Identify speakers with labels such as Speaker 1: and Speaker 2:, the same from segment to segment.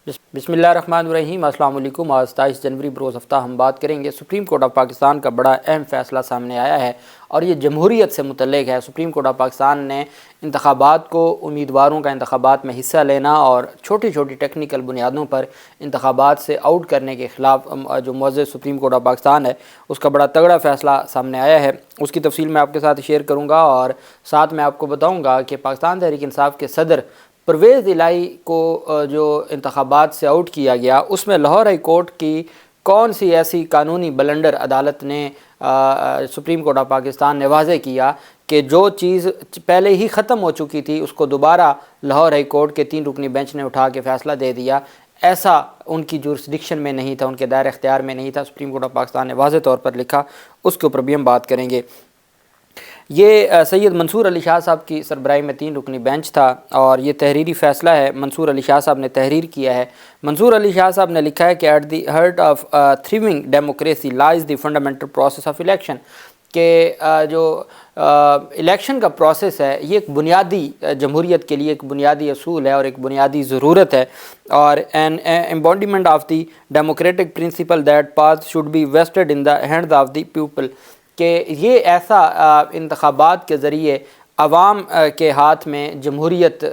Speaker 1: بسم اللہ الرحمن الرحیم۔ السلام علیکم۔ آج 27 جنوری بروز ہفتہ ہم بات کریں گے سپریم کورٹ آف پاکستان کا بڑا اہم فیصلہ سامنے آیا ہے اور یہ جمہوریت سے متعلق ہے۔ سپریم کورٹ آف پاکستان نے انتخابات کو، امیدواروں کا انتخابات میں حصہ لینا اور چھوٹی چھوٹی ٹیکنیکل بنیادوں پر انتخابات سے آؤٹ کرنے کے خلاف جو معزز سپریم کورٹ آف پاکستان ہے اس کا بڑا تگڑا فیصلہ سامنے آیا ہے۔ اس کی تفصیل میں آپ کے ساتھ شیئر کروں گا اور ساتھ میں آپ کو بتاؤں گا کہ پاکستان تحریک انصاف کے صدر پرویز الہی کو جو انتخابات سے آؤٹ کیا گیا اس میں لاہور ہائی کورٹ کی کون سی ایسی قانونی بلنڈر عدالت نے سپریم کورٹ آف پاکستان نے واضح کیا کہ جو چیز پہلے ہی ختم ہو چکی تھی اس کو دوبارہ لاہور ہائی کورٹ کے 3 رکنی بینچ نے اٹھا کے فیصلہ دے دیا۔ ایسا ان کی جورسڈکشن میں نہیں تھا، ان کے دائر اختیار میں نہیں تھا۔ سپریم کورٹ آف پاکستان نے واضح طور پر لکھا، اس کے اوپر بھی ہم بات کریں گے۔ یہ سید منصور علی شاہ صاحب کی سربراہی میں 3 رکنی بینچ تھا اور یہ تحریری فیصلہ ہے، منصور علی شاہ صاحب نے تحریر کیا ہے۔ منصور علی شاہ صاحب نے لکھا ہے کہ at the heart of thriving democracy lies the fundamental process of election, کہ جو الیکشن کا پروسیس ہے یہ ایک بنیادی جمہوریت کے لیے ایک بنیادی اصول ہے اور ایک بنیادی ضرورت ہے، اور an embodiment of the democratic principle that power should be vested in the hands of the people, کہ یہ ایسا انتخابات کے ذریعے عوام کے ہاتھ میں جمہوریت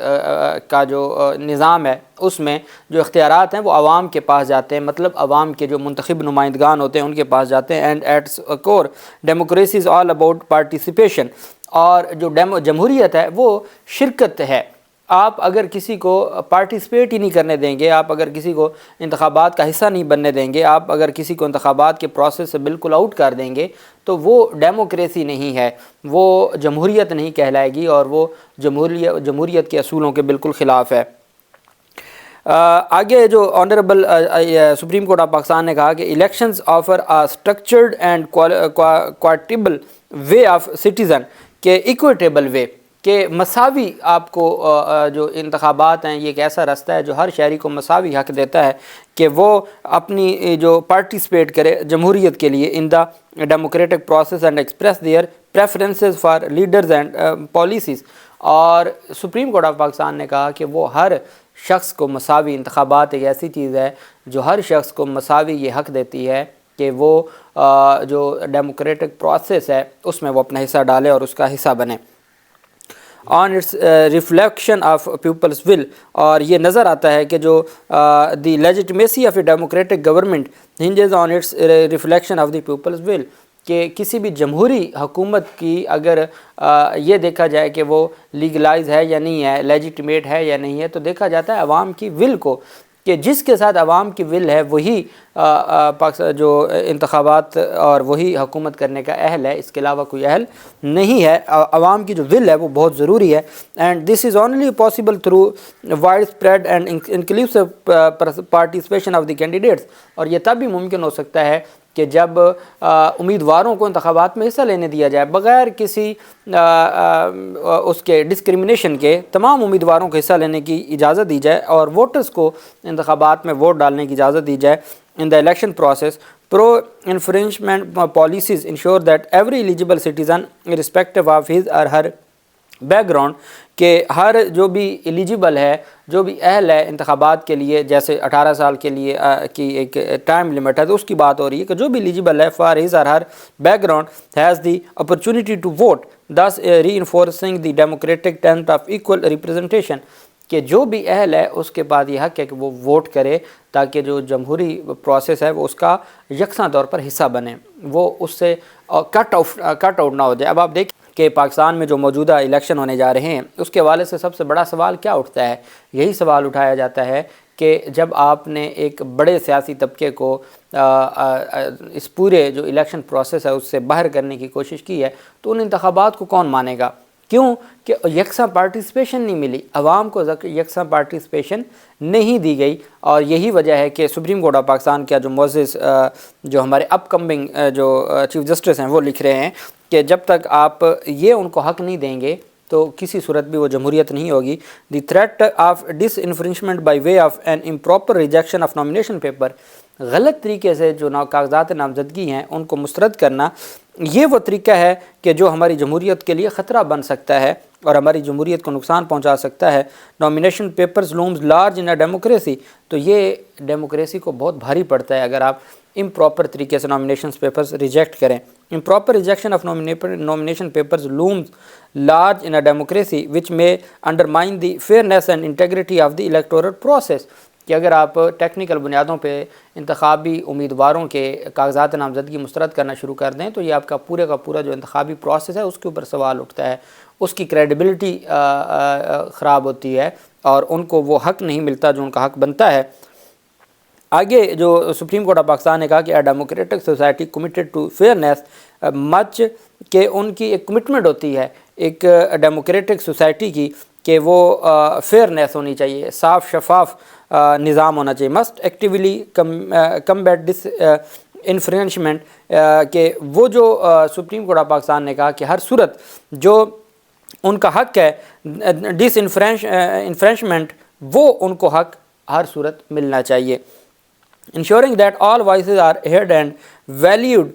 Speaker 1: کا جو نظام ہے اس میں جو اختیارات ہیں وہ عوام کے پاس جاتے ہیں، مطلب عوام کے جو منتخب نمائندگان ہوتے ہیں ان کے پاس جاتے ہیں۔ And its core democracy is all about participation, اور جو جمہوریت ہے وہ شرکت ہے۔ آپ اگر کسی کو پارٹیسپیٹ ہی نہیں کرنے دیں گے، آپ اگر کسی کو انتخابات کا حصہ نہیں بننے دیں گے، آپ اگر کسی کو انتخابات کے پروسیس سے بالکل آؤٹ کر دیں گے تو وہ ڈیموکریسی نہیں ہے، وہ جمہوریت نہیں کہلائے گی اور وہ جمہوریت کے اصولوں کے بالکل خلاف ہے۔ آگے جو honourable Supreme Court of Pakistan نے کہا کہ elections offer a structured and equitable way of citizen, کہ ایکویٹیبل وے، کہ مساوی آپ کو جو انتخابات ہیں یہ ایک ایسا راستہ ہے جو ہر شہری کو مساوی حق دیتا ہے کہ وہ اپنی جو پارٹیسپیٹ کرے جمہوریت کے لیے in the democratic process and express their preferences for leaders and policies. اور سپریم کورٹ آف پاکستان نے کہا کہ وہ ہر شخص کو مساوی، انتخابات ایک ایسی چیز ہے جو ہر شخص کو مساوی یہ حق دیتی ہے کہ وہ جو ڈیموکریٹک پروسیس ہے اس میں وہ اپنا حصہ ڈالے اور اس کا حصہ بنے۔ On its reflection of people's will, اور یہ نظر آتا ہے کہ جو the legitimacy of a democratic government hinges on its reflection of the people's will, کہ کسی بھی جمہوری حکومت کی اگر یہ دیکھا جائے کہ وہ لیگلائز ہے یا نہیں ہے، لیجٹمیٹ ہے یا نہیں ہے، تو دیکھا جاتا ہے عوام کی ول کو، کہ جس کے ساتھ عوام کی ول ہے وہی جو انتخابات اور وہی حکومت کرنے کا اہل ہے، اس کے علاوہ کوئی اہل نہیں ہے۔ عوام کی جو ول ہے وہ بہت ضروری ہے۔ And this is only possible through widespread and inclusive participation of the candidates, اور یہ تب بھی ممکن ہو سکتا ہے کہ جب امیدواروں کو انتخابات میں حصہ لینے دیا جائے بغیر کسی اس کے ڈسکرمنیشن کے، تمام امیدواروں کو حصہ لینے کی اجازت دی جائے اور ووٹرز کو انتخابات میں ووٹ ڈالنے کی اجازت دی جائے۔ In the election process pro enfranchisement policies ensure that every eligible citizen irrespective of his or her back ground, کہ ہر جو بھی ایلیجیبل ہے، جو بھی اہل ہے انتخابات کے لیے، جیسے 18 سال کے لیے کی ایک ٹائم لمٹ ہے تو اس کی بات ہو رہی ہے کہ جو بھی ایلیجیبل ہے for his or her background has the opportunity to vote, thus reinforcing the democratic tenet of equal representation, کہ جو بھی اہل ہے اس کے بعد یہ حق ہے کہ وہ ووٹ کرے تاکہ جو جمہوری پروسیس ہے وہ اس کا یکساں طور پر حصہ بنے، وہ اس سے کٹ آؤٹ نہ ہو جائے۔ اب آپ دیکھیں کہ پاکستان میں جو موجودہ الیکشن ہونے جا رہے ہیں اس کے حوالے سے سب سے بڑا سوال کیا اٹھتا ہے؟ یہی سوال اٹھایا جاتا ہے کہ جب آپ نے ایک بڑے سیاسی طبقے کو اس پورے جو الیکشن پروسیس ہے اس سے باہر کرنے کی کوشش کی ہے تو ان انتخابات کو کون مانے گا؟ کیوں کہ یکساں پارٹیسپیشن نہیں ملی، عوام کو یکساں پارٹیسپیشن نہیں دی گئی، اور یہی وجہ ہے کہ سپریم کورٹ آف پاکستان کا جو معزز جو ہمارے اپ کمنگ جو چیف جسٹس ہیں وہ لکھ رہے ہیں کہ جب تک آپ یہ ان کو حق نہیں دیں گے تو کسی صورت بھی وہ جمہوریت نہیں ہوگی۔ The threat of disenfranchisement by way of an improper rejection of nomination paper, غلط طریقے سے جو کاغذات نامزدگی ہیں ان کو مسترد کرنا، یہ وہ طریقہ ہے کہ جو ہماری جمہوریت کے لیے خطرہ بن سکتا ہے اور ہماری جمہوریت کو نقصان پہنچا سکتا ہے۔ Nomination papers looms large in a democracy, تو یہ ڈیموکریسی کو بہت بھاری پڑتا ہے اگر آپ امپراپر طریقے سے نامینیشن پیپرز ریجیکٹ کریں۔ Improper rejection of nomination papers looms large in a democracy which میں undermine the fairness and integrity of the electoral process, کہ اگر آپ ٹیکنیکل بنیادوں پہ انتخابی امیدواروں کے کاغذات نامزدگی مسترد کرنا شروع کر دیں تو یہ آپ کا پورے کا پورا جو انتخابی پروسیس ہے اس کے اوپر سوال اٹھتا ہے، اس کی کریڈیبلٹی خراب ہوتی ہے اور ان کو وہ حق نہیں ملتا جو ان کا حق بنتا ہے۔ آگے جو سپریم کورٹ آف پاکستان نے کہا کہ democratic society committed to fairness much, کہ ان کی ایک کمٹمنٹ ہوتی ہے ایک ڈیموکریٹک سوسائٹی کی کہ وہ فیئرنیس ہونی چاہیے، صاف شفاف نظام ہونا چاہیے۔ مسٹ ایکٹیولی کمبیٹ ڈس انفرینچمنٹ، کہ وہ جو سپریم کورٹ آف پاکستان نے کہا کہ ہر صورت جو ان کا حق ہے ڈس انفرینچمنٹ، وہ ان کو حق ہر صورت ملنا چاہیے۔ ensuring that all voices are heard and valued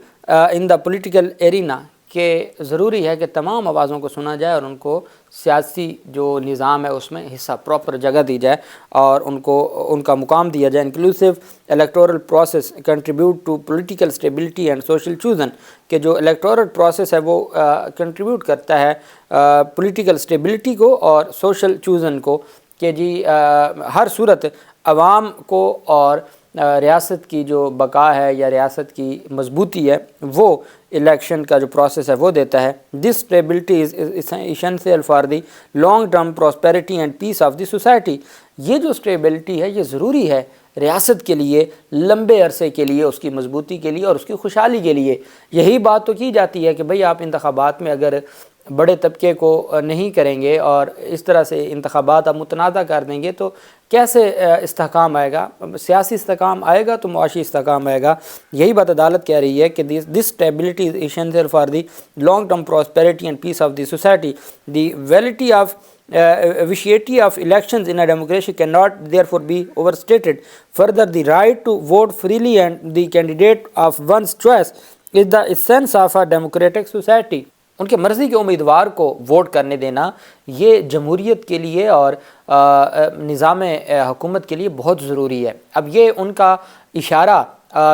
Speaker 1: in the political arena، کہ ضروری ہے کہ تمام آوازوں کو سنا جائے اور ان کو سیاسی جو نظام ہے اس میں حصہ پراپر جگہ دی جائے اور ان کو ان کا مقام دیا جائے۔ Inclusive electoral process contribute to political stability and social cohesion, کہ جو الیکٹورل پروسیس ہے وہ کنٹریبیوٹ کرتا ہے پولیٹیکل اسٹیبلٹی کو اور سوشل چوزن کو، کہ جی ہر صورت عوام کو اور ریاست کی جو بقا ہے یا ریاست کی مضبوطی ہے وہ الیکشن کا جو پروسیس ہے وہ دیتا ہے۔ This stability is essential for the long term prosperity and peace of the society, یہ جو اسٹیبلٹی ہے یہ ضروری ہے ریاست کے لیے لمبے عرصے کے لیے، اس کی مضبوطی کے لیے اور اس کی خوشحالی کے لیے۔ یہی بات تو کی جاتی ہے کہ بھئی آپ انتخابات میں اگر بڑے طبقے کو نہیں کریں گے اور اس طرح سے انتخابات آپ متنازع کر دیں گے تو کیسے استحکام آئے گا؟ سیاسی استحکام آئے گا تو معاشی استحکام آئے گا۔ یہی بات عدالت کہہ رہی ہے کہ this stability is essential for the long term prosperity and peace of the society. The validity of vitiaty of elections in a democracy cannot therefore be overstated. Further, the right to vote freely and the candidate of one's choice is the essence of a democratic society. ان کے مرضی کے امیدوار کو vote کرنے دینا یہ جمہوریت کے لیے اور نظام حکومت کے لیے بہت ضروری ہے۔ اب یہ ان کا اشارہ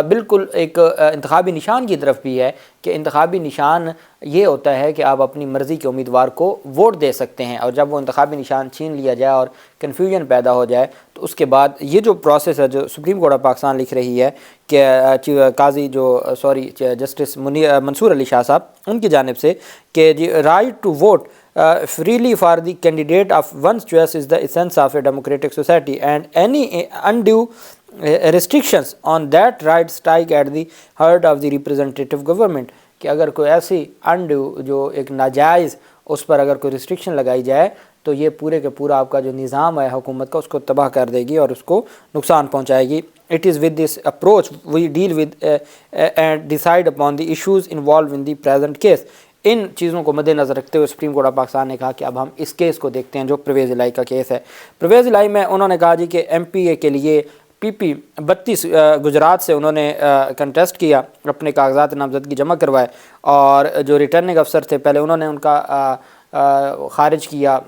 Speaker 1: بالکل ایک انتخابی نشان کی طرف بھی ہے کہ انتخابی نشان یہ ہوتا ہے کہ آپ اپنی مرضی کے امیدوار کو ووٹ دے سکتے ہیں، اور جب وہ انتخابی نشان چھین لیا جائے اور کنفیوژن پیدا ہو جائے تو اس کے بعد یہ جو پروسیس ہے جو سپریم کورٹ آف پاکستان لکھ رہی ہے کہ قاضی جسٹس منصور علی شاہ صاحب ان کی جانب سے کہ جی right to vote freely for the candidate of one's choice is the essence of a democratic society, and any undue restrictions on that right strike at the heart of the representative government، کہ اگر کوئی ایسی undue جو ایک ناجائز اس پر اگر کوئی restriction لگائی جائے تو یہ پورے کے پورا آپ کا جو نظام ہے حکومت کا اس کو تباہ کر دے گی اور اس کو نقصان پہنچائے گی۔ It is with this approach we deal with and decide upon the issues involved in the present case۔ ان چیزوں کو مد نظر رکھتے ہوئے سپریم کورٹ آف پاکستان نے کہا کہ اب ہم اس کیس کو دیکھتے ہیں جو پرویز الہی کا کیس ہے۔ پرویز الہی میں انہوں نے کہا جی کہ ایم پی اے کے لیے پی پی 32 گجرات سے انہوں نے کنٹیسٹ کیا، اپنے کاغذات نامزدگی جمع کروائے، اور جو ریٹرننگ افسر تھے پہلے انہوں نے ان کا خارج کیا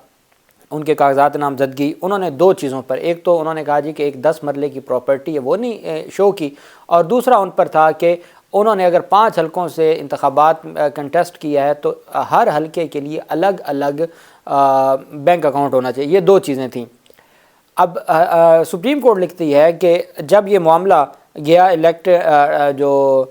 Speaker 1: ان کے کاغذات نامزدگی۔ انہوں نے دو چیزوں پر، ایک تو انہوں نے کہا جی کہ ایک 10 مرلے کی پراپرٹی ہے وہ نہیں شو کی، اور دوسرا ان پر تھا کہ انہوں نے اگر 5 حلقوں سے انتخابات کنٹیسٹ کیا ہے تو ہر حلقے کے لیے الگ الگ بینک اکاؤنٹ ہونا چاہیے۔ یہ دو چیزیں تھیں۔ اب سپریم کورٹ لکھتی ہے کہ جب یہ معاملہ گیا جو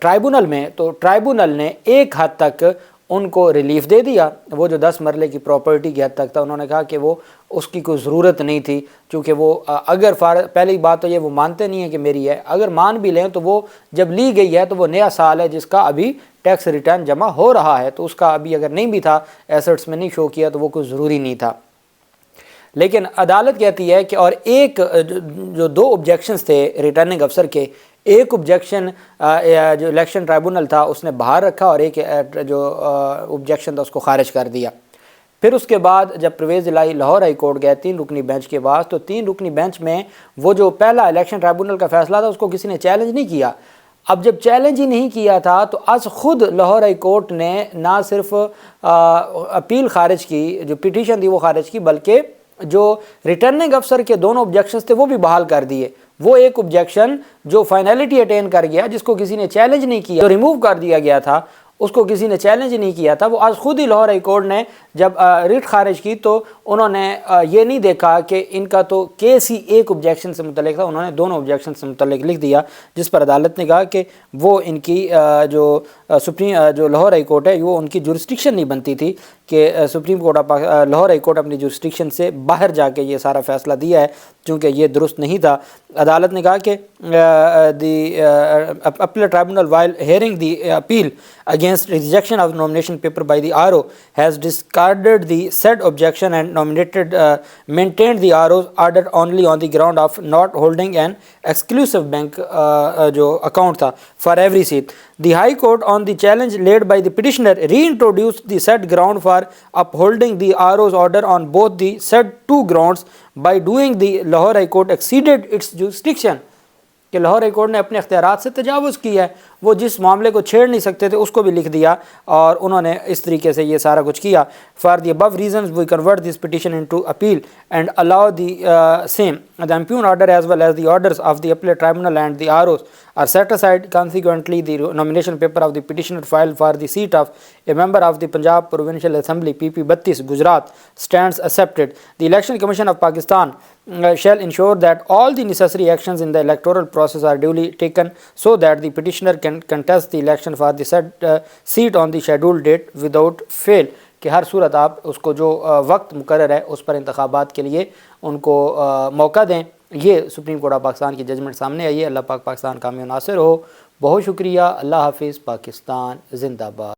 Speaker 1: ٹرائبونل میں، تو ٹرائبونل نے ایک حد تک ان کو ریلیف دے دیا، وہ جو 10 مرلے کی پراپرٹی کی حد تک تھا انہوں نے کہا کہ وہ اس کی کوئی ضرورت نہیں تھی، چونکہ وہ اگر پہلی بات تو یہ وہ مانتے نہیں ہیں کہ میری ہے، اگر مان بھی لیں تو وہ جب لی گئی ہے تو وہ نیا سال ہے جس کا ابھی ٹیکس ریٹرن جمع ہو رہا ہے، تو اس کا ابھی اگر نہیں بھی تھا ایسٹس میں نہیں شو کیا تو وہ کوئی ضروری نہیں تھا۔ لیکن عدالت کہتی ہے کہ اور ایک جو 2 آبجیکشنز تھے ریٹرننگ افسر کے، ایک آبجیکشن جو الیکشن ٹرائبونل تھا اس نے باہر رکھا اور ایک جو آبجیکشن تھا اس کو خارج کر دیا۔ پھر اس کے بعد جب پرویز الہی لاہور ہائی کورٹ گئے 3 رکنی بینچ کے بعد، تو 3 رکنی بینچ میں وہ جو پہلا الیکشن ٹرائبونل کا فیصلہ تھا اس کو کسی نے چیلنج نہیں کیا، اب جب چیلنج ہی نہیں کیا تھا تو از خود لاہور ہائی کورٹ نے نہ صرف اپیل خارج کی، جو پٹیشن تھی وہ خارج کی، بلکہ جو ریٹرننگ افسر کے دونوں آبجیکشنز تھے وہ بھی بحال کر دیے۔ وہ ایک آبجیکشن جو فائنلٹی اٹین کر گیا، جس کو کسی نے چیلنج نہیں کیا، جو ریموو کر دیا گیا تھا، اس کو کسی نے چیلنج نہیں کیا تھا، وہ آج خود ہی لاہور ہائی کورٹ نے جب ریٹ خارج کی تو انہوں نے یہ نہیں دیکھا کہ ان کا تو کیس ہی ایک آبجیکشن سے متعلق تھا، انہوں نے دونوں آبجیکشن سے متعلق لکھ دیا، جس پر عدالت نے کہا کہ وہ ان کی جو لاہور ہائی کورٹ ہے وہ ان کی جورسڈکشن نہیں بنتی تھی کہ supreme Court of Lahore high court اپنی جورسڈکشن سے باہر جا کے یہ سارا فیصلہ دیا ہے، چونکہ یہ درست نہیں تھا۔ عدالت نے کہا کہ the appeal tribunal while hearing the appeal against rejection of nomination paper by the RO has discarded the said objection and maintained the RO's order only on the ground of not holding an exclusive bank جو account تھا for every seat. The High Court on the challenge laid by the petitioner reintroduced the said ground for upholding the RO's order on both the said two grounds by doing the Lahore High Court exceeded its jurisdiction کہ Lahore high court نے اپنے اختیارات سے تجاوز کیا ہے، وہ جس معاملے کو چھیڑ نہیں سکتے تھے اس کو بھی لکھ دیا، اور انہوں نے اس طریقے سے یہ سارا کچھ کیا۔ For the above reasons we convert this petition into appeal and allow the same. The impugned order as well as the orders of the appellate tribunal and the ROs are set aside. Consequently, the nomination paper of the petitioner filed for the seat of a member of the Punjab Provincial Assembly PP 32 Gujarat stands accepted. The Election Commission of Pakistan shall ensure that all the necessary actions in the electoral process are duly taken so that the petitioner can contest the election for the said seat on the scheduled date without fail. کہ ہر صورت آپ اس کو جو وقت مقرر ہے اس پر انتخابات کے لیے ان کو موقع دیں۔ یہ سپریم کورٹ آف پاکستان کی ججمنٹ سامنے آئی ہے۔ اللہ پاک پاکستان کامیاب ناصر ہو۔ بہت شکریہ۔ اللہ حافظ۔ پاکستان زندہ باد۔